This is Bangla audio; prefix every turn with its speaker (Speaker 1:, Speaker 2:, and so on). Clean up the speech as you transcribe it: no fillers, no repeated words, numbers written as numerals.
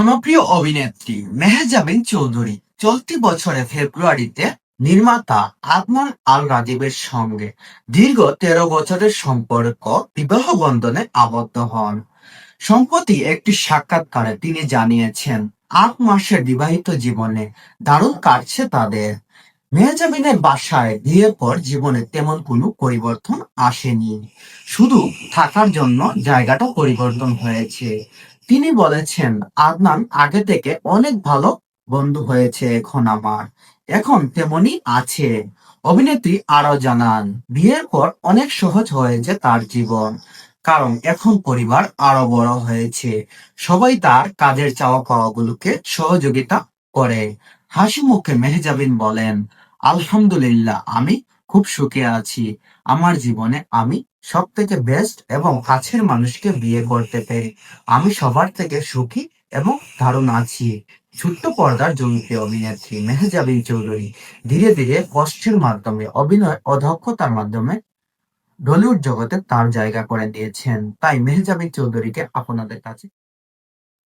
Speaker 1: জনপ্রিয় অভিনেত্রী মেহজাবিন চৌধুরী চলতি বছরের ফেব্রুয়ারিতে নির্মাতা আদনান আল রাজীবের সঙ্গে দীর্ঘ ১৩ বছরের সম্পর্ক বিবাহ বন্ধনে আবদ্ধ হন। সম্প্রতি একটি সাক্ষাৎকারে তিনি জানিয়েছেন ৮ মাসের বিবাহিত জীবনে দারুণ কাটছে তাদের। মেহজাবিনের বাসায় বিয়ের পর জীবনে তেমন কোনো পরিবর্তন আসেনি, শুধু থাকার জন্য জায়গাটা পরিবর্তন হয়েছে। তিনি বলেছেন, আদনান আগে থেকে অনেক ভালো বন্ধু হয়েছে এখন আমার, এখন তেমনি আছে। অভিনেত্রী আরো জানান, বিয়ের পর অনেক সহজ হয়েছে তার জীবন, কারণ এখন পরিবার আরো বড় হয়েছে। সবাই তার কাজের চাওয়া পাওয়াগুলোকে সহযোগিতা করে। হাসি মুখে মেহজাবিন বলেন, আলহামদুলিল্লাহ, আমি খুব সুখে আছি। আমার জীবনে আমি সব থেকে বেস্ট এবং কাছের মানুষকে বিয়ে করতে পেরে আমি সবার থেকে সুখী এবং দারুণ আছি। ছোট্ট পর্দার জনপ্রিয় অভিনেত্রী মেহজাবিন চৌধুরী ধীরে ধীরে কষ্টের মাধ্যমে অভিনয় ও দক্ষতার মাধ্যমে ঢলিউড জগতে তার জায়গা করে দিয়েছেন। তাই মেহজাবিন চৌধুরীকে আপনাদের কাছে